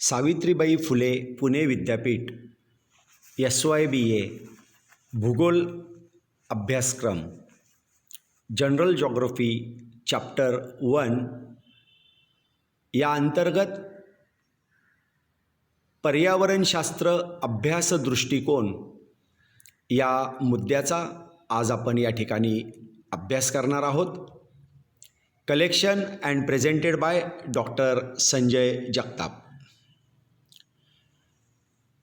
सावित्रीबाई फुले पुणे विद्यापीठ SYBA भूगोल अभ्यासक्रम जनरल जॉग्रफी चॅप्टर 1 या अंतर्गत पर्यावरणशास्त्र अभ्यास दृष्टिकोन या मुद्द्याचा आज आपण या ठिकाणी अभ्यास करणार आहोत. Collection and presented by doctor Sanjay Jagtap.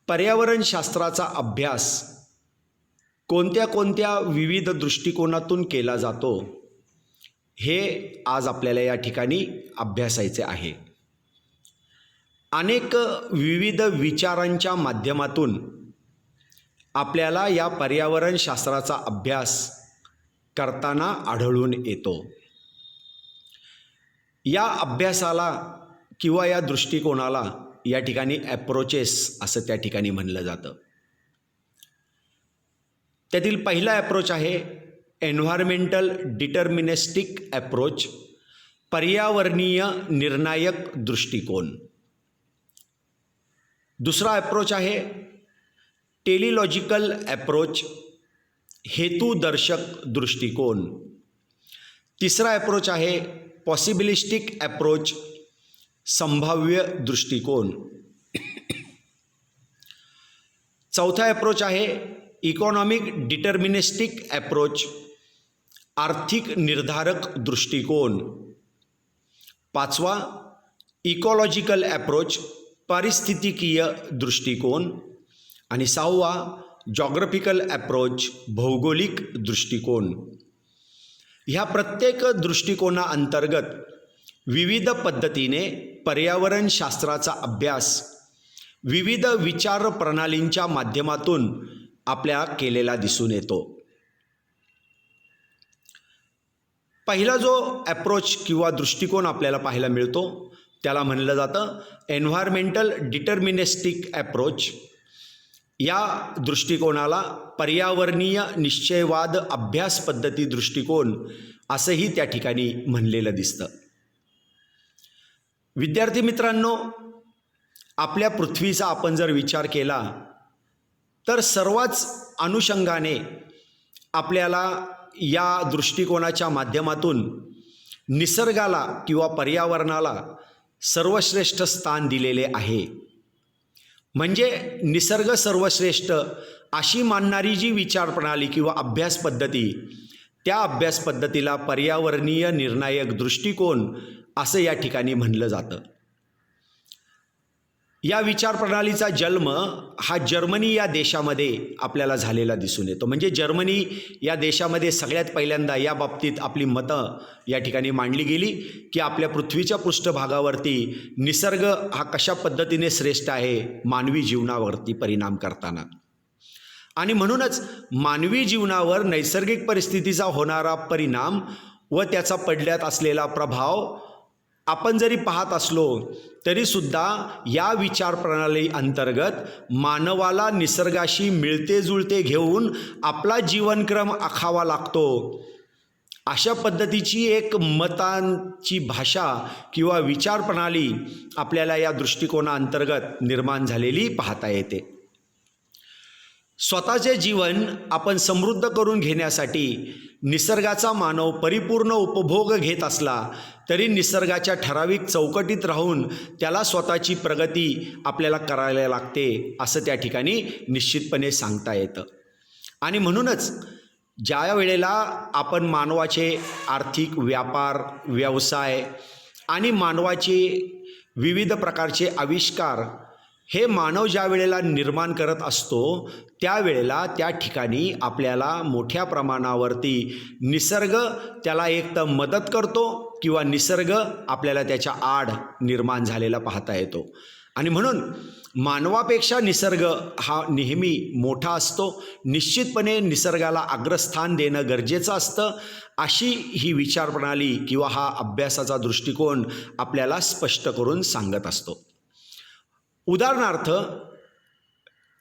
पर्यावरणशास्त्राचा अभ्यास कोणत्या कोणत्या विविध दृष्टिकोनातून केला जातो हे आज आपल्याला या ठिकाणी अभ्यासायचे आहे. अनेक विविध विचारांच्या माध्यमातून आपल्याला या पर्यावरणशास्त्राचा अभ्यास करताना आढळून येतो. या अभ्यासाला किंवा या दृष्टिकोनाला या ठिकाणी ॲप्रोचेस असं त्या ठिकाणी म्हणलं जातं. त्यातील पहिला ॲप्रोच आहे एन्व्हायरमेंटल डिटर्मिनिस्टिक ॲप्रोच, पर्यावरणीय निर्णायक दृष्टिकोन. दुसरा ॲप्रोच आहे टेलिलॉजिकल ॲप्रोच, हेतुदर्शक दृष्टिकोन. तिसरा ॲप्रोच आहे पॉसिबिलिस्टिक ॲप्रोच, संभाव्य दृष्टिकोन. चौथा ॲप्रोच आहे इकॉनॉमिक डिटर्मिनिस्टिक ॲप्रोच, आर्थिक निर्धारक दृष्टिकोन. पाचवा इकॉलॉजिकल ॲप्रोच, पारिस्थितिकीय दृष्टिकोन. आणि सहावा जॉग्रफिकल ॲप्रोच, भौगोलिक दृष्टिकोन. ह्या प्रत्येक दृष्टिकोनाअंतर्गत विविध पद्धतीने पर्यावरणशास्त्राचा अभ्यास विविध विचार प्रणालींच्या माध्यमातून आपल्याला केलेला दिसून येतो. पहिला जो ॲप्रोच किंवा दृष्टिकोन आपल्याला पाहायला मिळतो त्याला म्हणलं जातं एन्व्हायरमेंटल डिटर्मिनिस्टिक ॲप्रोच. या दृष्टिकोनाला पर्यावरणीय निश्चयवाद अभ्यास पद्धती दृष्टिकोन असंही त्या ठिकाणी म्हणलेलं दिसतं. विद्यार्थी मित्रांनो, आपल्या पृथ्वीचा आपण जर विचार केला तर सर्वच अनुषंगाने आपल्याला या दृष्टिकोनाच्या माध्यमातून निसर्गाला किंवा पर्यावरणाला सर्वश्रेष्ठ स्थान दिलेले आहे. म्हणजे निसर्ग सर्वश्रेष्ठ अशी मानणारी जी विचार प्रणाली किंवा अभ्यास पद्धती, त्या अभ्यास पद्धतीला पर्यावरणीय निर्णायक दृष्टिकोन असं या ठिकाणी म्हणलं जातं. या विचार प्रणालीचा जन्म हा जर्मनी या देशामध्ये आपल्याला झालेला दिसून येतो. म्हणजे जर्मनी या देशामध्ये सगळ्यात पहिल्यांदा या बाबतीत आपली मतं या ठिकाणी मांडली गेली की आपल्या पृथ्वीच्या पृष्ठभागावरती निसर्ग हा कशा पद्धतीने श्रेष्ठ आहे मानवी जीवनावरती परिणाम करताना. आणि म्हणूनच मानवी जीवनावर नैसर्गिक परिस्थितीचा होणारा परिणाम व त्याचा पडल्यात असलेला प्रभाव आपण जरी पाहत असलो तरीसुद्धा या विचार प्रणाली अंतर्गत मानवाला निसर्गाशी मिळते जुळते घेऊन आपला जीवनक्रम आखावा लागतो. अशा पद्धतीची एक मतांची भाषा किंवा विचार प्रणाली आपल्याला या दृष्टिकोनाअंतर्गत निर्माण झालेली पाहता येते. स्वतःचे जीवन आपण समृद्ध करून घेण्यासाठी निसर्गाचा मानव परिपूर्ण उपभोग घेत असला तरी निसर्गाच्या ठराविक चौकटीत राहून त्याला स्वतःची प्रगती आपल्याला करायला लागते असं त्या ठिकाणी निश्चितपणे सांगता येतं. आणि म्हणूनच ज्या वेळेला आपण मानवाचे आर्थिक व्यापार व्यवसाय आणि मानवाचे विविध प्रकारचे आविष्कार हे मानव ज्या वेळेला निर्माण करत असतो त्यावेळेला त्या ठिकाणी आपल्याला मोठ्या प्रमाणावरती निसर्ग त्याला एक तर मदत करतो किंवा निसर्ग आपल्याला त्याच्या आड निर्माण झालेला पाहता येतो. आणि म्हणून मानवापेक्षा निसर्ग हा नेहमी मोठा असतो. निश्चितपणे निसर्गाला अग्रस्थान देणं गरजेचं असतं. अशी ही विचार प्रणाली किंवा हा अभ्यासाचा दृष्टिकोन आपल्याला स्पष्ट करून सांगत असतो. उदाहरणार्थ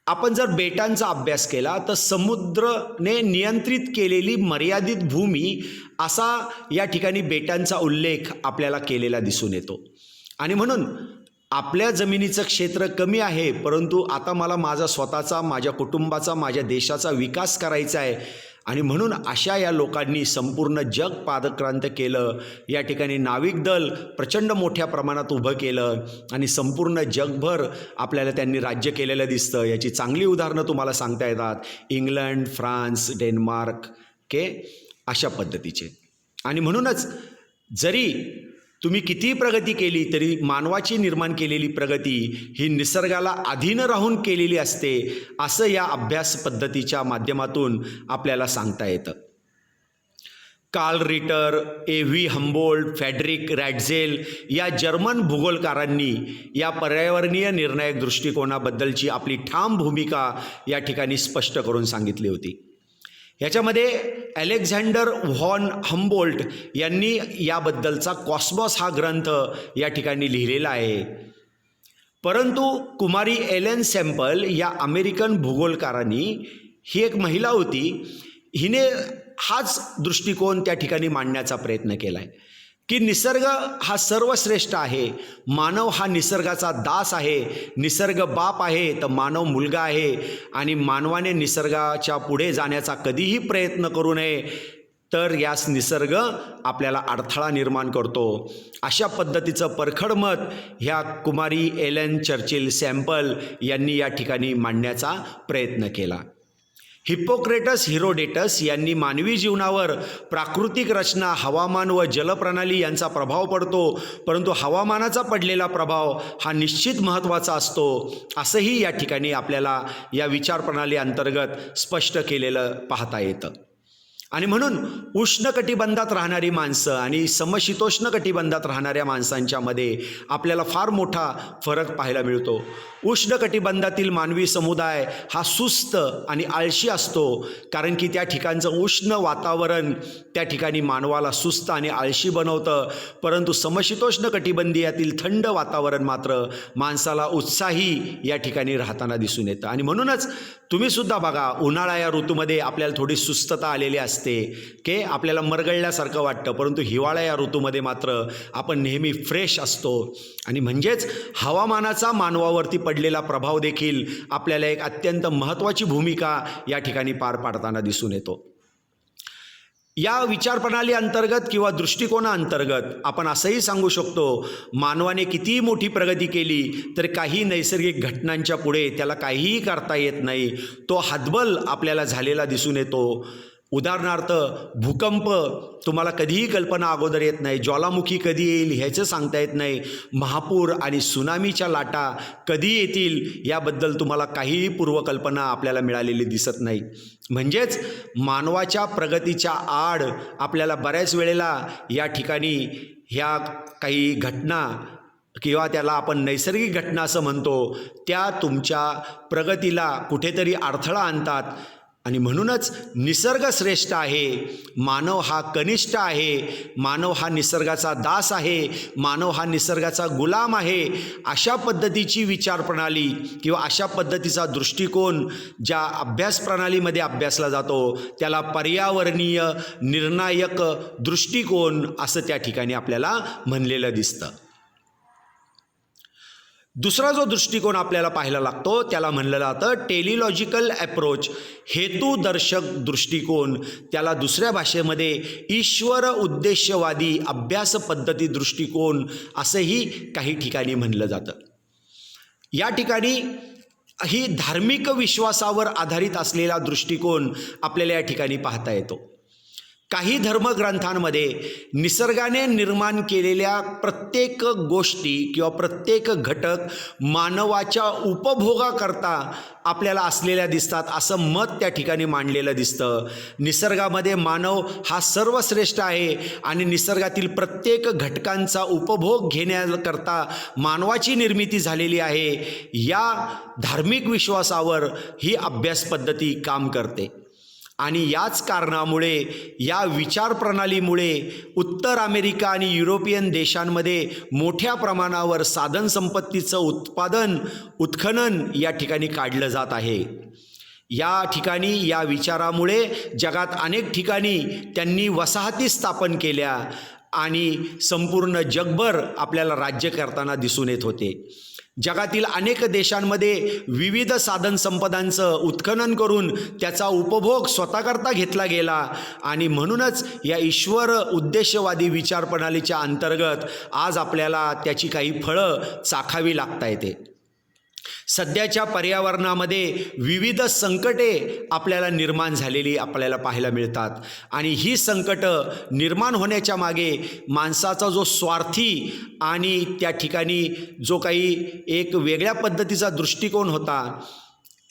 आपण जर बेटांचा अभ्यास केला तर समुद्राने नियंत्रित केलेली मर्यादित भूमी असा या ठिकाणी बेटांचा उल्लेख आपल्याला केलेला दिसून येतो. आणि म्हणून आपल्या जमिनीचं क्षेत्र कमी आहे, परंतु आता मला माझा स्वतःचा, माझ्या कुटुंबाचा, माझ्या देशाचा विकास करायचा आहे आणि म्हणून अशा या लोकांनी संपूर्ण जग पादक्रांत केलं. या ठिकाणी नाविक दल प्रचंड मोठ्या प्रमाणात उभं केलं आणि संपूर्ण जगभर आपल्याला त्यांनी राज्य केलेलं दिसतं. याची चांगली उदाहरणं तुम्हाला सांगता येतात. इंग्लंड, फ्रान्स, डेन्मार्क अशा पद्धतीचे. आणि म्हणूनच जरी तुम्ही कितीही प्रगती केली तरी मानवाची निर्माण केलेली प्रगती ही निसर्गाला अधीन राहून केलेली असते, असं या अभ्यास पद्धतीच्या माध्यमातून आपल्याला सांगता येतं. कार्ल रिटर, ए.व्ही. हम्बोल्ट, फ्रेडरिक रॅटझेल या जर्मन भूगोलकारांनी या पर्यावरणीय निर्णायक दृष्टिकोनाबद्दलची आपली ठाम भूमिका या ठिकाणी स्पष्ट करून सांगितली होती. ह्याच्यामध्ये अलेक्झांडर व्हॉन हम्बोल्ट यांनी याबद्दलचा कॉस्मॉस हा ग्रंथ या ठिकाणी लिहिलेला आहे. परंतु कुमारी एलेन सॅम्पल या अमेरिकन भूगोलकारांनी, ही एक महिला होती, हिने हाच दृष्टिकोन त्या ठिकाणी मांडण्याचा प्रयत्न केला आहे की निसर्ग हा सर्वश्रेष्ठ आहे, मानव हा निसर्गाचा दास आहे, निसर्ग बाप आहे तर मानव मुलगा आहे आणि मानवाने निसर्गाच्या पुढे जाण्याचा कधीही प्रयत्न करू नये, तर यास निसर्ग आपल्याला अडथळा निर्माण करतो. अशा पद्धतीचं परखड मत ह्या कुमारी एलेन चर्चिल सॅम्पल यांनी या ठिकाणी मांडण्याचा प्रयत्न केला. हिप्पोक्रेटस हिरोडेटस यांनी मानवी जीवनावर प्राकृतिक रचना, हवामान व जलप्रणाली यांचा प्रभाव पडतो, परंतु हवामानाचा पडलेला प्रभाव हा निश्चित महत्त्वाचा असतो, असंही या ठिकाणी आपल्याला या विचारप्रणाली अंतर्गत स्पष्ट केलेलं पाहता येतं. आणि म्हणून उष्णकटिबंधात राहणारी माणसं आणि समशीतोष्ण कटिबंधात राहणाऱ्या माणसांच्यामध्ये आपल्याला फार मोठा फरक पाहायला मिळतो. उष्णकटिबंधातील मानवी समुदाय हा सुस्त आणि आळशी असतो, कारण की त्या ठिकाणचं उष्ण वातावरण त्या ठिकाणी मानवाला सुस्त आणि आळशी बनवतं. परंतु समशीतोष्ण कटिबंधीयातील थंड वातावरण मात्र माणसाला उत्साही या ठिकाणी राहताना दिसून येतं. आणि म्हणूनच तुम्हीसुद्धा बघा, उन्हाळा या ऋतूमध्ये आपल्याला थोडी सुस्तता आलेली असते की आपल्याला मरगळल्यासारखं वाटतं, परंतु हिवाळा या ऋतूमध्ये मात्र आपण नेहमी फ्रेश असतो. आणि म्हणजेच हवामानाचा मानवावरती पडलेला प्रभाव देखील आपल्याला एक अत्यंत महत्त्वाची भूमिका या ठिकाणी पार पाडताना दिसून येतो. या विचारप्रणाली अंतर्गत किंवा दृष्टिकोनाअंतर्गत आपण असंही सांगू शकतो, मानवाने कितीही मोठी प्रगती केली तर काही नैसर्गिक घटनांच्या पुढे त्याला काहीही करता येत नाही. तो हतबल आपल्याला झालेला दिसून येतो. उदाहरणार्थ भूकंप तुम्हाला कधीही कल्पना अगोदर येत नाही, ज्वालामुखी कधी येईल ह्याचं सांगता येत नाही, महापूर आणि सुनामीच्या लाटा कधी येतील याबद्दल तुम्हाला काहीही पूर्वकल्पना आपल्याला मिळालेली दिसत नाही. म्हणजेच मानवाच्या प्रगतीच्या आड आपल्याला बऱ्याच वेळेला या ठिकाणी ह्या काही घटना किंवा त्याला आपण नैसर्गिक घटना असं म्हणतो, त्या तुमच्या प्रगतीला कुठेतरी अडथळा आणतात. आणि म्हणूनच निसर्ग श्रेष्ठ आहे, मानव हा कनिष्ठ आहे, मानव हा निसर्गाचा दास आहे, मानव हा निसर्गाचा गुलाम आहे. अशा पद्धतीची विचारप्रणाली किंवा अशा पद्धतीचा दृष्टिकोन ज्या अभ्यास प्रणालीमध्ये अभ्यासला जातो त्याला पर्यावरणीय निर्णायक दृष्टिकोन असं त्या ठिकाणी आपल्याला म्हणलेलं दिसतं. दुसरा जो दृष्टिकोन आपल्याला पाहायला लागतो त्याला म्हणलं जातं टेलिलॉजिकल अप्रोच, हेतुदर्शक दृष्टिकोन. त्याला दुसऱ्या भाषेमध्ये ईश्वर उद्देशवादी अभ्यास पद्धती दृष्टिकोन असंही काही ठिकाणी म्हणलं जातं. या ठिकाणी ही धार्मिक विश्वासावर आधारित असलेला दृष्टिकोन आपल्याला या ठिकाणी पाहता येतो. काही धर्मग्रंथांमध्ये निसर्गाने निर्माण केलेल्या प्रत्येक गोष्टी किंवा प्रत्येक घटक मानवाच्या उपभोगाकरता आपल्याला असलेल्या दिसतात, असं मत त्या ठिकाणी मांडलेलं दिसतं. निसर्गामध्ये मानव हा सर्वश्रेष्ठ आहे आणि निसर्गातील प्रत्येक घटकांचा उपभोग घेण्याकरता मानवाची निर्मिती झालेली आहे. या धार्मिक विश्वासावर ही अभ्यास पद्धती काम करते. आणि याच कारणामुळे या विचारप्रणालीमुळे उत्तर अमेरिका आणि युरोपियन देशांमध्ये मोठ्या प्रमाणावर साधनसंपत्तीचं उत्खनन या ठिकाणी काढलं जात आहे. या ठिकाणी या विचारामुळे जगात अनेक ठिकाणी त्यांनी वसाहती स्थापन केल्या आणि संपूर्ण जगभर आपल्याला राज्य करताना दिसून येत होते. जगातील अनेक देशांमध्ये विविध साधनसंपदांचं उत्खनन करून त्याचा उपभोग स्वतःकरता घेतला गेला आणि म्हणूनच या ईश्वर उद्देशवादी विचारप्रणालीच्या अंतर्गत आज आपल्याला त्याची काही फळं चाखावी लागता येते. सध्याच्या पर्यावरणामध्ये विविध संकटे आपल्याला निर्माण झालेली आपल्याला पाहायला मिळतात आणि ही संकटं निर्माण होण्याच्या मागे माणसाचा जो स्वार्थी आणि त्या ठिकाणी जो काही एक वेगळ्या पद्धतीचा दृष्टिकोन होता,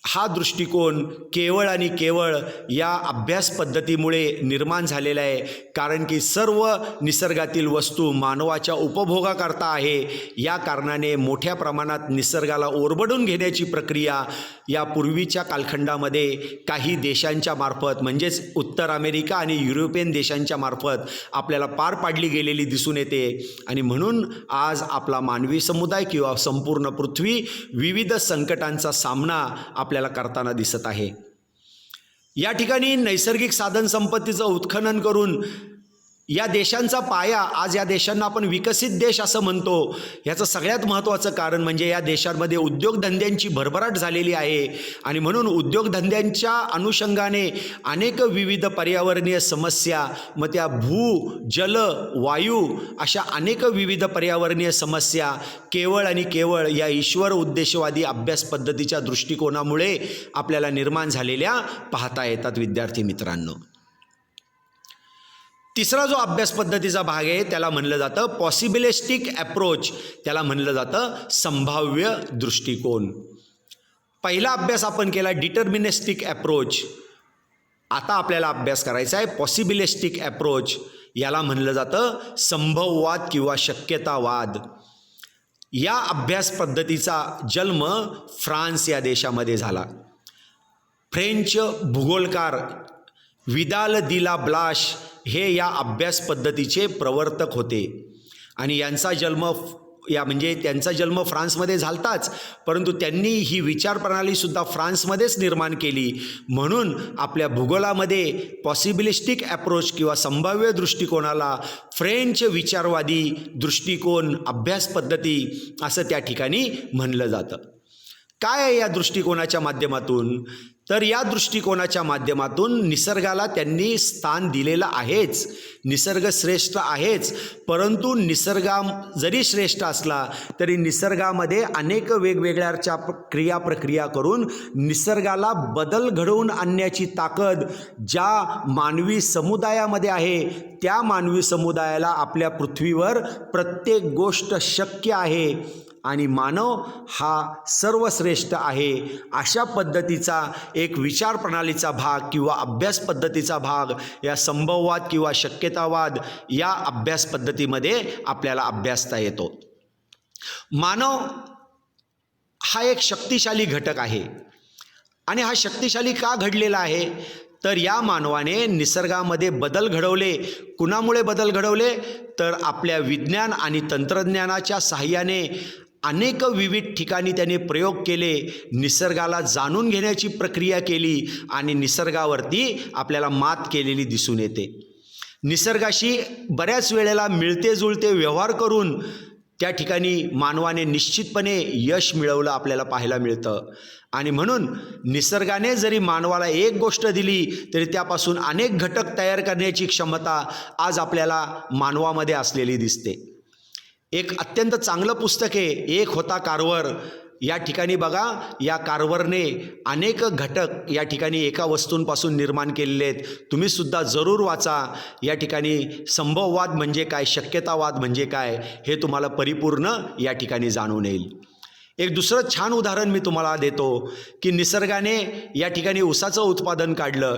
हा दृष्टिकोन केवळ आणि केवळ या अभ्यास पद्धतीमुळे निर्माण झालेला आहे. कारण की सर्व निसर्गातील वस्तू मानवाच्या उपभोगाकरता आहे. या कारणाने मोठ्या प्रमाणात निसर्गाला ओरबडून घेण्याची प्रक्रिया या पूर्वीच्या कालखंडामध्ये काही देशांच्या मार्फत म्हणजेच उत्तर अमेरिका आणि युरोपियन देशांच्या मार्फत आपल्याला पार पाडली गेलेली दिसून येते आणि म्हणून आज आपला मानवी समुदाय किंवा संपूर्ण पृथ्वी विविध संकटांचा सामना आपल्याला करताना दिसत आहे. या ठिकाणी नैसर्गिक साधनसंपत्तीचं उत्खनन करून या देशांचा पाया, आज या देशांना आपण विकसित देश असं म्हणतो, याचं सगळ्यात महत्त्वाचं कारण म्हणजे या देशांमध्ये उद्योगधंद्यांची भरभराट झालेली आहे आणि म्हणून उद्योगधंद्यांच्या अनुषंगाने अनेक विविध पर्यावरणीय समस्या, मग त्या भू, जल, वायू अशा अनेक विविध पर्यावरणीय समस्या केवळ आणि केवळ या ईश्वर उद्देशवादी अभ्यास पद्धतीच्या दृष्टिकोनामुळे आपल्याला निर्माण झालेल्या पाहता येतात. विद्यार्थी मित्रांनो, तिसरा जो अभ्यास पद्धतीचा भाग आहे त्याला म्हणलं जातं पॉसिबिलिस्टिक अप्रोच, त्याला म्हणलं जातं संभाव्य दृष्टिकोन. पहिला अभ्यास आपण केला डिटर्मिनिस्टिक अप्रोच. आता आपल्याला अभ्यास करायचा आहे पॉसिबिलिस्टिक अप्रोच. याला म्हणलं जातं संभववाद किंवा शक्यतावाद. या अभ्यास पद्धतीचा जन्म फ्रान्स या देशामध्ये झाला. फ्रेंच भूगोलकार विदाल दी ला ब्लाश हे या अभ्यास पद्धतीचे प्रवर्तक होते आणि यांचा जन्म फ्रान्समध्ये झालताच, परंतु त्यांनी ही विचारप्रणालीसुद्धा फ्रान्समध्येच निर्माण केली. म्हणून आपल्या भूगोलामध्ये पॉसिबिलिस्टिक अप्रोच किंवा संभाव्य दृष्टिकोनाला फ्रेंच विचारवादी दृष्टिकोन अभ्यास पद्धती असं त्या ठिकाणी म्हणलं जातं. काय आहे या दृष्टिकोनाच्या माध्यमातून? तर या दृष्टिकोनाच्या माध्यमातून निसर्गाला त्यांनी स्थान दिलेलं आहेच. निसर्ग श्रेष्ठ आहेच, परंतु निसर्गा जरी श्रेष्ठ असला तरी निसर्गामध्ये अनेक वेगवेगळ्या प्रक्रिया करून निसर्गाला बदल घडवून आणण्याची ताकद ज्या मानवी समुदायामध्ये आहे, त्या मानवी समुदायाला आपल्या पृथ्वीवर प्रत्येक गोष्ट शक्य आहे आणि मानव हा सर्वश्रेष्ठ आहे. अशा पद्धतीचा एक विचार प्रणालीचा भाग किंवा अभ्यास पद्धतीचा भाग या संभववाद किंवा शक्यतावाद या अभ्यास पद्धतीमध्ये आपल्याला अभ्यासता येतो. मानव हा एक शक्तिशाली घटक आहे आणि हा शक्तिशाली का घडलेला आहे? तर या मानवाने निसर्गामध्ये बदल घडवले. कुणामुळे बदल घडवले? तर आपल्या विज्ञान आणि तंत्रज्ञानाच्या साहाय्याने अनेक विविध ठिकाणी त्याने प्रयोग केले, निसर्गाला जाणून घेण्याची प्रक्रिया केली आणि निसर्गावरती आपल्याला मात केलेली दिसून येते. निसर्गाशी बऱ्याच वेळेला मिळते जुळते व्यवहार करून त्या ठिकाणी मानवाने निश्चितपणे यश मिळवलं आपल्याला पाहायला मिळतं. आणि म्हणून निसर्गाने जरी मानवाला एक गोष्ट दिली तरी त्यापासून अनेक घटक तयार करण्याची क्षमता आज आपल्याला मानवामध्ये असलेली दिसते. एक अत्यंत चांगलं पुस्तक आहे एक होता कार्व्हर. या ठिकाणी बघा, या कार्व्हरने अनेक घटक या ठिकाणी एका वस्तूंपासून निर्माण केलेले आहेत. तुम्ही सुद्धा जरूर वाचा. या ठिकाणी संभववाद म्हणजे काय, शक्यतावाद म्हणजे काय हे तुम्हाला परिपूर्ण या ठिकाणी जाणून येईल. एक दुसरं छान उदाहरण मी तुम्हाला देतो की निसर्गाने या ठिकाणी ऊसाचं उत्पादन काढलं.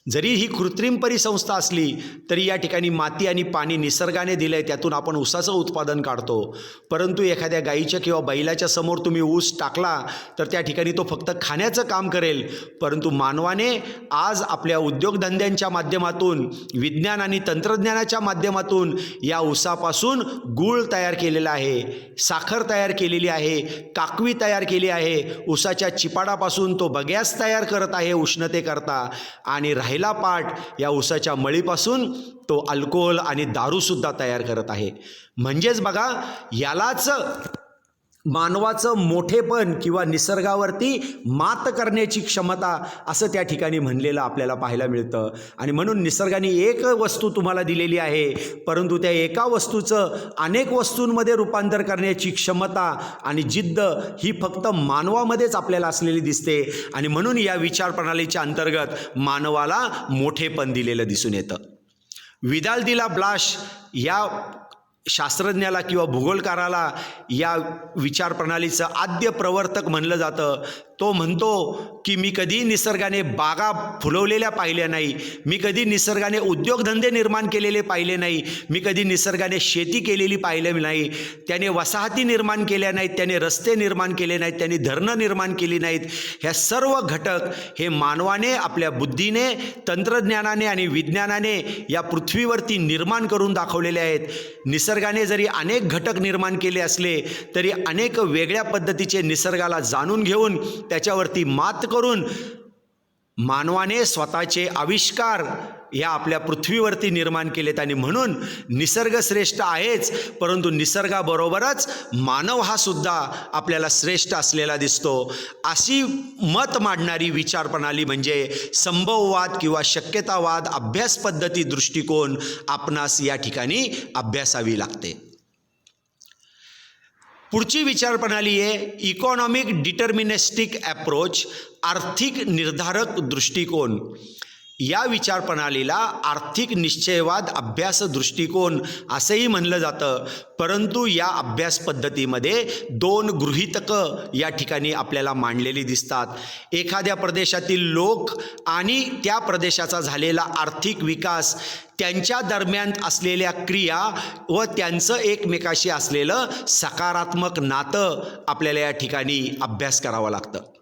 जरी ही कृत्रिम परिसंस्था असली तरी या ठिकाणी माती आणि पाणी निसर्गाने दिलं आहे, त्यातून आपण ऊसाचं उत्पादन काढतो. परंतु एखाद्या गाईच्या किंवा बैलाच्या समोर तुम्ही ऊस टाकला तर त्या ठिकाणी तो फक्त खाण्याचं काम करेल. परंतु मानवाने आज आपल्या उद्योगधंद्यांच्या माध्यमातून, विज्ञान आणि तंत्रज्ञानाच्या माध्यमातून या ऊसापासून गूळ तयार केलेला आहे, साखर तयार केलेली आहे, काकवी तयार केली आहे. ऊसाच्या चिपाडापासून तो बगॅस तयार करत आहे उष्णतेकरता आणि राहिला पार्ट या ऊसाच्या मळीपासून तो अल्कोहोल आणि दारूसुद्धा तयार करत आहे. म्हणजेच बघा, यालाच मानवाचं मोठेपण किंवा निसर्गावरती मात करण्याची क्षमता असं त्या ठिकाणी म्हणलेलं आपल्याला पाहायला मिळतं. आणि म्हणून निसर्गाने एक वस्तू तुम्हाला दिलेली आहे, परंतु त्या एका वस्तूचं अनेक वस्तूंमध्ये रूपांतर करण्याची क्षमता आणि जिद्द ही फक्त मानवामध्येच आपल्याला असलेली दिसते. आणि म्हणून या विचारप्रणालीच्या अंतर्गत मानवाला मोठेपण दिलेलं दिसून येतं. विदाल दी ला ब्लाश या शास्त्रज्ञाला किंवा भूगोलकाराला या विचारप्रणालीचं आद्य प्रवर्तक म्हणलं जातं. तो म्हणतो की मी कधी निसर्गाने बागा फुलवलेल्या पाहिल्या नाही, मी कधी निसर्गाने उद्योगधंदे निर्माण केलेले पाहिले नाही, मी कधी निसर्गाने शेती केलेली पाहिले नाही, त्याने वसाहती निर्माण केल्या नाहीत, त्याने रस्ते निर्माण केले नाहीत, त्याने धरणं निर्माण केली नाहीत. ह्या सर्व घटक हे मानवाने आपल्या बुद्धीने, तंत्रज्ञानाने आणि विज्ञानाने या पृथ्वीवरती निर्माण करून दाखवलेले आहेत. निसर्गाने जरी अनेक घटक निर्माण केले असले तरी अनेक वेगळ्या पद्धतीचे निसर्गाला जाणून घेऊन त्याच्यावरती मात करून मानवाने स्वतःचे आविष्कार या आपल्या पृथ्वीवरती निर्माण केलेत. आणि म्हणून निसर्ग श्रेष्ठ आहेच, परंतु निसर्गाबरोबरच मानव हा सुद्धा आपल्याला श्रेष्ठ असलेला दिसतो. अशी मत मांडणारी विचारप्रणाली म्हणजे संभववाद किंवा शक्यतावाद अभ्यास पद्धती दृष्टिकोन आपणास या ठिकाणी अभ्यासावी लागते. पुढची विचारप्रणाली आहे इकॉनॉमिक डिटर्मिनिस्टिक अप्रोच, आर्थिक निर्धारक दृष्टिकोन. या विचारप्रणालीला आर्थिक निश्चयवाद अभ्यास दृष्टिकोन असंही म्हणलं जातं. परंतु या अभ्यास पद्धतीमध्ये दोन गृहीतकं या ठिकाणी आपल्याला मांडलेली दिसतात. एखाद्या प्रदेशातील लोक आणि त्या प्रदेशाचा झालेला आर्थिक विकास, त्यांच्या दरम्यान असलेल्या क्रिया व त्यांचं एकमेकाशी असलेलं सकारात्मक नातं आपल्याला या ठिकाणी अभ्यास करावं लागतं.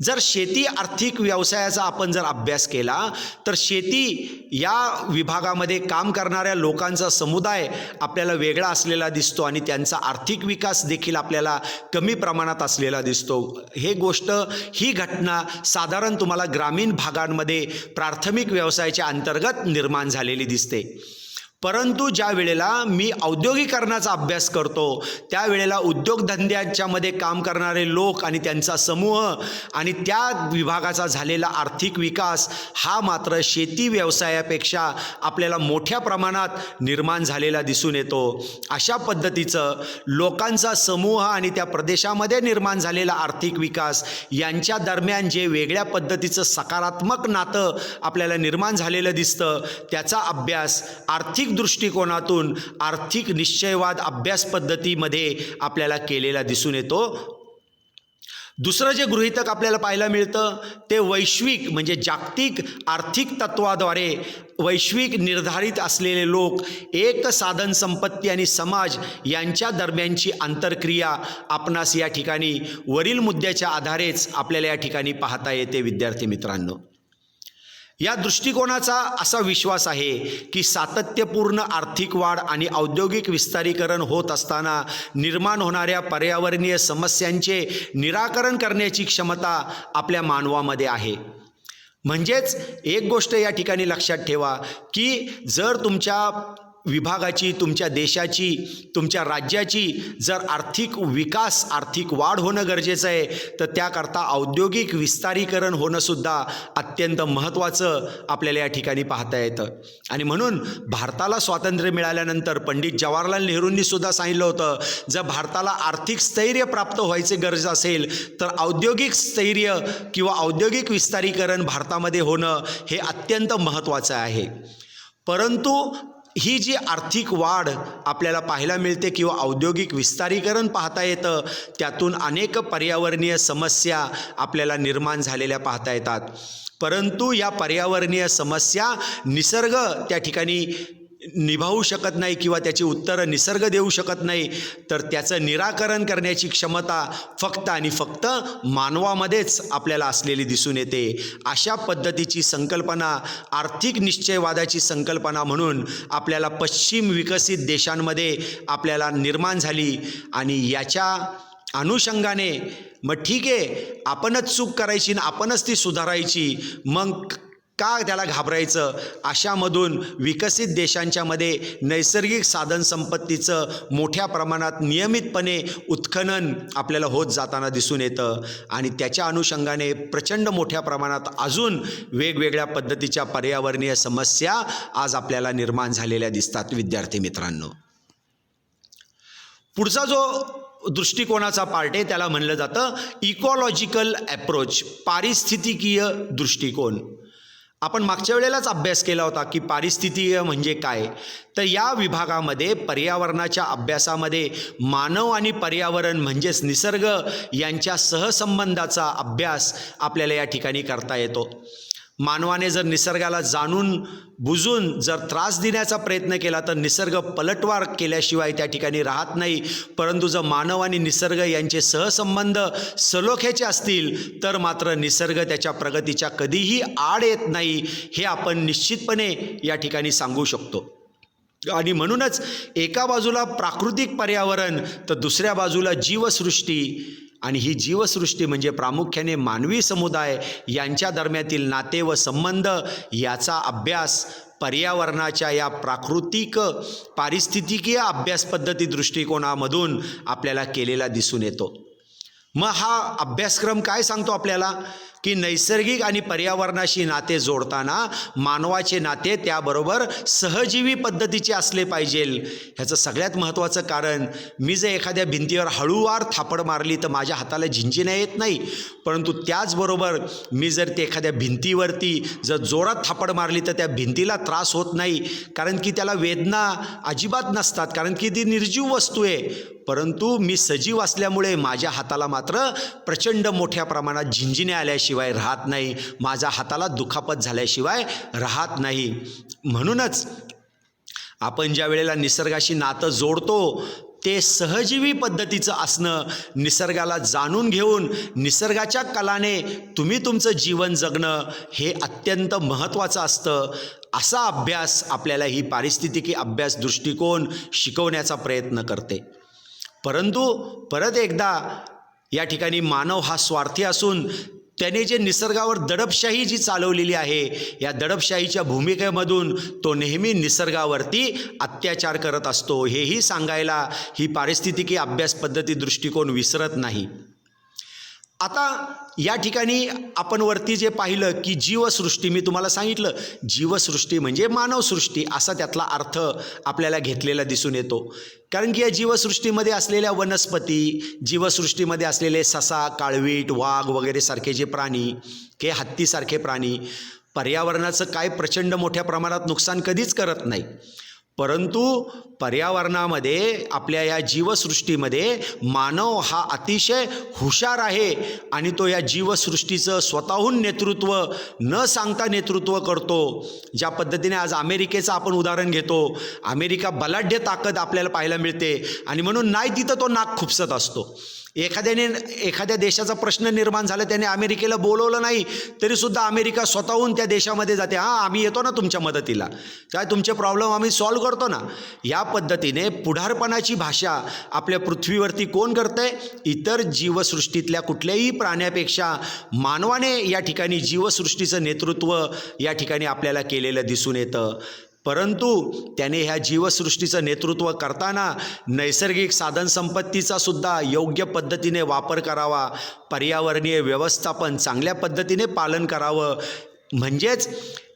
जर शेती आर्थिक व्यवसायाचा आपण जर अभ्यास केला तर शेती या विभागामध्ये काम करणाऱ्या लोकांचा समुदाय आपल्याला वेगळा असलेला दिसतो आणि त्यांचा आर्थिक विकास देखील आपल्याला कमी प्रमाणात असलेला दिसतो. ही घटना साधारण तुम्हाला ग्रामीण भागांमध्ये प्राथमिक व्यवसायाच्या अंतर्गत निर्माण झालेली दिसते. परंतु ज्या वेळेला मी औद्योगिकरणाचा अभ्यास करतो त्यावेळेला उद्योगधंद्यांच्यामध्ये काम करणारे लोक आणि त्यांचा समूह आणि त्या विभागाचा झालेला आर्थिक विकास हा मात्र शेती व्यवसायापेक्षा आपल्याला मोठ्या प्रमाणात निर्माण झालेला दिसून येतो. अशा पद्धतीचं लोकांचा समूह आणि त्या प्रदेशामध्ये निर्माण झालेला आर्थिक विकास यांच्या दरम्यान जे वेगळ्या पद्धतीचं सकारात्मक नातं आपल्याला निर्माण झालेलं दिसतं त्याचा अभ्यास आर्थिक दृष्टिकोनातून आर्थिक निश्चयवाद अभ्यास पद्धतीमध्ये आपल्याला केलेला दिसून येतो. दुसरं जे गृहीतक आपल्याला पाहायला मिळतं ते वैश्विक म्हणजे जागतिक आर्थिक तत्वाद्वारे वैश्विक निर्धारित असलेले लोक, एक साधन संपत्ती आणि समाज यांच्या दरम्यानची आंतरक्रिया आपणास या ठिकाणी वरील मुद्द्याच्या आधारेच आपल्याला या ठिकाणी पाहता येते. विद्यार्थी मित्रांनो, या दृष्टिकोनाचा असा विश्वास आहे की सातत्यपूर्ण आर्थिक वाढ आणि औद्योगिक विस्तारीकरण होत असताना निर्माण होणाऱ्या पर्यावरणीय समस्यांचे निराकरण करण्याची क्षमता आपल्या मानवामध्ये आहे. म्हणजेच एक गोष्ट या ठिकाणी लक्षात ठेवा की जर तुमच्या विभागाची, तुमच्या देशाची, तुमच्या राज्याची जर आर्थिक विकास, आर्थिक वाढ होणं गरजेचं आहे तर त्याकरता औद्योगिक विस्तारीकरण होणंसुद्धा अत्यंत महत्त्वाचं आपल्याला या ठिकाणी पाहता येतं. आणि म्हणून भारताला स्वातंत्र्य मिळाल्यानंतर पंडित जवाहरलाल नेहरूंनी सुद्धा सांगितलं होतं जर भारताला आर्थिक स्थैर्य प्राप्त व्हायचे गरज असेल तर औद्योगिक स्थैर्य किंवा औद्योगिक विस्तारीकरण भारतामध्ये होणं हे अत्यंत महत्त्वाचं आहे. परंतु ही जी आर्थिक वाढ आपल्याला पाहायला मिळते किंवा औद्योगिक विस्तारीकरण पाहता येतं त्यातून अनेक पर्यावरणीय समस्या आपल्याला निर्माण झालेल्या पाहता येतात. परंतु या पर्यावरणीय समस्या निसर्ग त्या ठिकाणी निभावू शकत नाही किंवा त्याची उत्तरं निसर्ग देऊ शकत नाही, तर त्याचं निराकरण करण्याची क्षमता फक्त आणि फक्त मानवामध्येच आपल्याला असलेली दिसून येते. अशा पद्धतीची संकल्पना आर्थिक निश्चयवादाची संकल्पना म्हणून आपल्याला पश्चिम विकसित देशांमध्ये आपल्याला निर्माण झाली. आणि याच्या अनुषंगाने मग ठीक आहे आपणच चूक करायची आणि आपणच ती सुधारायची, मग का त्याला घाबरायचं? अशामधून विकसित देशांच्यामध्ये नैसर्गिक साधनसंपत्तीचं मोठ्या प्रमाणात नियमितपणे उत्खनन आपल्याला होत जाताना दिसून येतं आणि त्याच्या अनुषंगाने प्रचंड मोठ्या प्रमाणात अजून वेगवेगळ्या पद्धतीच्या पर्यावरणीय समस्या आज आपल्याला निर्माण झालेल्या दिसतात. विद्यार्थी मित्रांनो, पुढचा जो दृष्टिकोनाचा पार्ट आहे त्याला म्हणलं जातं इकॉलॉजिकल ॲप्रोच, पारिस्थितिकीय दृष्टिकोन. आपण मागच्या वेळेलाच अभ्यास केला होता की पारिस्थितिकीय म्हणजे काय. तर या विभागामध्ये पर्यावरणाच्या अभ्यासामध्ये मानव आणि पर्यावरण म्हणजेच निसर्ग यांच्या सहसंबंधाचा अभ्यास आपल्याला या ठिकाणी करता येतो. मानवाने जर निसर्गाला जाणून बुजून जर त्रास देण्याचा प्रयत्न केला तर निसर्ग पलटवार केल्याशिवाय त्या ठिकाणी राहत नाही. परंतु जर मानव आणि निसर्ग यांचे सहसंबंध सलोख्याचे असतील तर मात्र निसर्ग त्याच्या प्रगतीच्या कधीही आड येत नाही, हे आपण निश्चितपणे या ठिकाणी सांगू शकतो. आणि म्हणूनच एका बाजूला प्राकृतिक पर्यावरण तर दुसऱ्या बाजूला जीवसृष्टी, आणि ही जीवसृष्टी म्हणजे प्रामुख्याने मानवी समुदाय यांच्या दरम्यातील नाते व संबंध याचा अभ्यास पर्यावरणाच्या या प्राकृतिक पारिस्थितिकीय अभ्यास पद्धती दृष्टिकोनामधून आपल्याला केलेला दिसून येतो. मग हा अभ्यासक्रम काय सांगतो आपल्याला की नैसर्गिक आणि पर्यावरणाशी नाते जोडताना मानवाचे नाते त्याबरोबर सहजीवी पद्धतीचे असले पाहिजे. ह्याचं सगळ्यात महत्त्वाचं कारण, मी जर एखाद्या भिंतीवर हळूवार थापड मारली तर माझ्या हाताला झिंझिण्या येत नाही, परंतु त्याचबरोबर मी जर ते एखाद्या भिंतीवरती जर जोरात थापड मारली तर त्या भिंतीला त्रास होत नाही, कारण की त्याला वेदना अजिबात नसतात, कारण की ती निर्जीव वस्तू आहे. परंतु मी सजीव असल्यामुळे माझ्या हाताला मात्र प्रचंड मोठ्या प्रमाणात झिंझिण्या आल्याशिवाय राहत नाही, माझ्या हाताला दुखापत झाल्याशिवाय राहत नाही. म्हणूनच आपण ज्या वेळेला निसर्गाशी नातं जोडतो ते सहजीवी पद्धतीचं असणं, निसर्गाला जाणून घेऊन निसर्गाच्या कलाने तुम्ही तुमचं जीवन जगणं हे अत्यंत महत्त्वाचं असतं. असा अभ्यास आपल्याला ही पारिस्थितिकी अभ्यास दृष्टिकोन शिकवण्याचा प्रयत्न करते. परंतु परत एकदा या ठिकाणी मानव हा स्वार्थी असून त्याने जे निसर्गावर दडपशाही जी चालवलेली आहे, या दडपशाहीच्या भूमिकेमधून तो नेहमी निसर्गावरती अत्याचार करत असतो, हेही सांगायला ही पारिस्थितिकी अभ्यास पद्धती दृष्टिकोन विसरत नाही. आता या ठिकाणी आपण वरती जे पाहिलं की जीवसृष्टी, मी तुम्हाला सांगितलं जीवसृष्टी म्हणजे मानवसृष्टी असा त्यातला अर्थ आपल्याला घेतलेला दिसून येतो. कारण की या जीवसृष्टीमध्ये असलेल्या वनस्पती, जीवसृष्टीमध्ये असलेले ससा, काळवीट, वाघ वगैरे सारखे जे प्राणी, हे हत्तीसारखे प्राणी पर्यावरणाचं काय प्रचंड मोठ्या प्रमाणात नुकसान कधीच करत नाही. परंतु पर्यावरणामध्ये आपल्या या जीवसृष्टीमध्ये मानव हा अतिशय हुशार आहे आणि तो या जीवसृष्टीचं स्वतःहून नेतृत्व न सांगता नेतृत्व करतो. ज्या पद्धतीने आज अमेरिकेचं आपण उदाहरण घेतो, अमेरिका बलाढ्य ताकद आपल्याला पाहायला मिळते आणि म्हणून नाही तिथं तो नाक खुपसत असतो. एखाद्या देशाचा प्रश्न निर्माण झाला, त्याने अमेरिकेला बोलवलं नाही तरीसुद्धा अमेरिका स्वतःहून त्या देशामध्ये जाते, हां आम्ही येतो ना तुमच्या मदतीला, काय तुमचे प्रॉब्लेम आम्ही सॉल्व्ह करतो ना. या पद्धतीने पुढारपणाची भाषा आपल्या पृथ्वीवरती कोण करतंय? इतर जीवसृष्टीतल्या कुठल्याही प्राण्यापेक्षा मानवाने या ठिकाणी जीवसृष्टीचं नेतृत्व या ठिकाणी आपल्याला केलेलं दिसून येतं. परंतु त्याने ह्या जीवसृष्टीचं नेतृत्व करताना नैसर्गिक साधनसंपत्तीचा सुद्धा योग्य पद्धतीने वापर करावा, पर्यावरणीय व्यवस्थापन चांगल्या पद्धतीने पालन करावं. म्हणजेच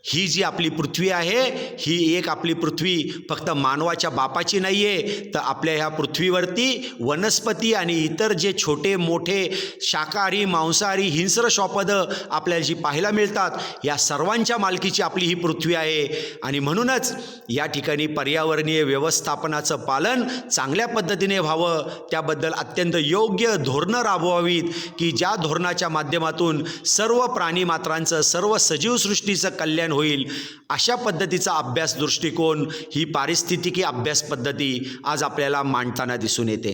ही जी आपली पृथ्वी आहे, ही एक आपली पृथ्वी फक्त मानवाच्या बापाची नाही आहे, तर आपल्या ह्या पृथ्वीवरती वनस्पती आणि इतर जे छोटे मोठे शाकाहारी, मांसाहारी, हिंस्र श्वापदं आपल्याला जी पाहायला मिळतात, या सर्वांच्या मालकीची आपली ही पृथ्वी आहे. आणि म्हणूनच या ठिकाणी पर्यावरणीय व्यवस्थापनाचं पालन चांगल्या पद्धतीने व्हावं, त्याबद्दल अत्यंत योग्य धोरणं राबवावीत की ज्या धोरणाच्या माध्यमातून सर्व प्राणीमात्रांचं, सर्व सजीवसृष्टीचं कल्याण होईल. अशा पद्धतीचा अभ्यास दृष्टिकोन ही पारिस्थितिकी अभ्यास पद्धती आज आपल्याला मांडताना दिसून येते.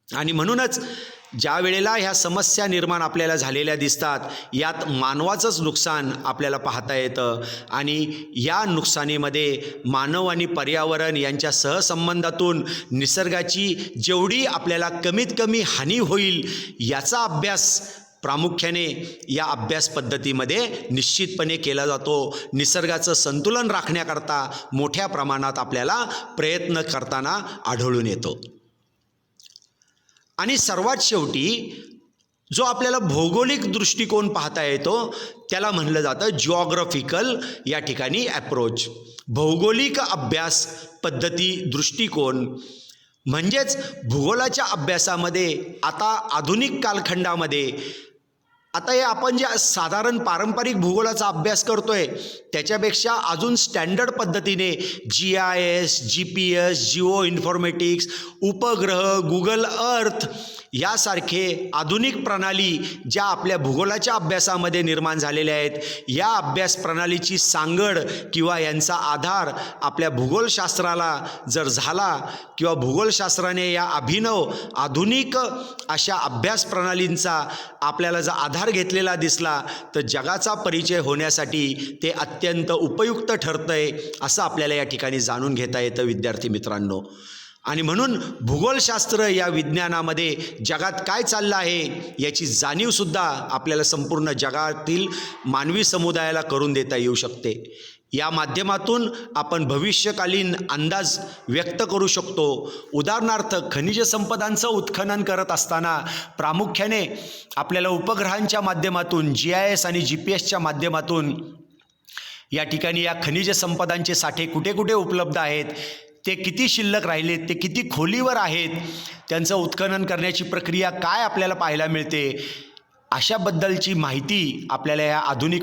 आणि म्हणूनच ज्या वेळेला ह्या समस्या निर्माण आपल्याला झालेल्या दिसतात, यात मानवाचंच नुकसान आपल्याला पाहता येतं आणि या नुकसानीमध्ये मानव आणि पर्यावरण यांच्या सहसंबंधातून निसर्गाची जेवढी आपल्याला कमीत कमी हानी होईल याचा अभ्यास प्रामुख्याने या अभ्यास पद्धतीमध्ये निश्चितपणे केला जातो. निसर्गाचं संतुलन राखण्याकरता मोठ्या प्रमाणात आपल्याला प्रयत्न करताना आढळून येतो. आणि सर्वात शेवटी जो आपल्याला भौगोलिक दृष्टिकोन पाहता येतो त्याला म्हणलं जातं जिओग्राफिकल या ठिकाणी ॲप्रोच. भौगोलिक अभ्यास पद्धती दृष्टिकोन म्हणजेच भूगोलाच्या अभ्यासामध्ये आता आधुनिक कालखंडामध्ये आता हे आपण जे साधारण पारंपरिक भूगोलाचा अभ्यास करतोय त्याच्यापेक्षा अजून स्टँडर्ड पद्धतीने GIS, GPS, जिओ इन्फॉर्मेटिक्स, उपग्रह, गुगल अर्थ यासारखे आधुनिक प्रणाली ज्या आपल्या भूगोलाच्या अभ्यासामध्ये निर्माण झालेल्या आहेत, या अभ्यास प्रणालीची सांगड किंवा यांचा आधार आपल्या भूगोलशास्त्राला जर झाला किंवा भूगोलशास्त्राने या अभिनव आधुनिक अशा अभ्यास प्रणालींचा आपल्याला जर आधार घेतलेला दिसला तर जगाचा परिचय होण्यासाठी ते अत्यंत उपयुक्त ठरतंय असं आपल्याला या ठिकाणी जाणून घेता येतं विद्यार्थी मित्रांनो. आणि म्हणून भूगोलशास्त्र या विज्ञानामध्ये जगात काय चाललं आहे याची जाणीवसुद्धा आपल्याला संपूर्ण जगातील मानवी समुदायाला करून देता येऊ शकते. या माध्यमातून आपण भविष्यकालीन अंदाज व्यक्त करू शकतो. उदाहरणार्थ खनिज संपदांचं उत्खनन करत असताना प्रामुख्याने आपल्याला उपग्रहांच्या माध्यमातून GIS आणि GPSच्या माध्यमातून या ठिकाणी या खनिज संपदांचे साठे कुठे कुठे उपलब्ध आहेत, ते किती शिल्लक राहिलेत, ते किती खोलीवर आहेत, त्यांचं उत्खनन करण्याची प्रक्रिया काय आपल्याला पाहायला मिळते, अशाबद्दलची माहिती आपल्याला या आधुनिक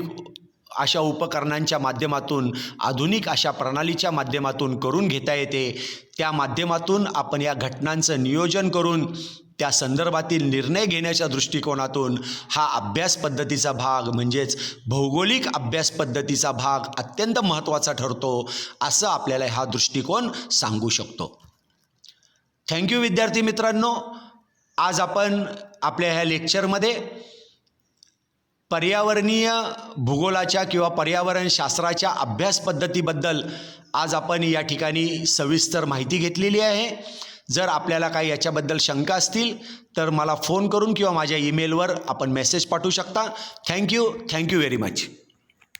अशा उपकरणांच्या माध्यमातून आधुनिक अशा प्रणालीच्या माध्यमातून करून घेता येते. त्या माध्यमातून आपण या घटनांचं नियोजन करून त्या संदर्भातील निर्णय घेण्याच्या दृष्टिकोनातून हा अभ्यास पद्धतीचा भाग म्हणजेच भौगोलिक अभ्यास पद्धतीचा भाग अत्यंत महत्त्वाचा ठरतो असं आपल्याला हा दृष्टिकोन सांगू शकतो. थँक्यू विद्यार्थी मित्रांनो. आज आपण आपल्या ह्या लेक्चरमध्ये पर्यावरणीय भूगोलाच्या किंवा पर्यावरणशास्त्राच्या अभ्यास पद्धतीबद्दल आज आपण या ठिकाणी सविस्तर माहिती घेतलेली आहे. जर आपल्याला काही याच्याबद्दल शंका असतील तर मला फोन करून किंवा माझ्या ईमेलवर आपण मेसेज पाठवू शकता. Thank you very much.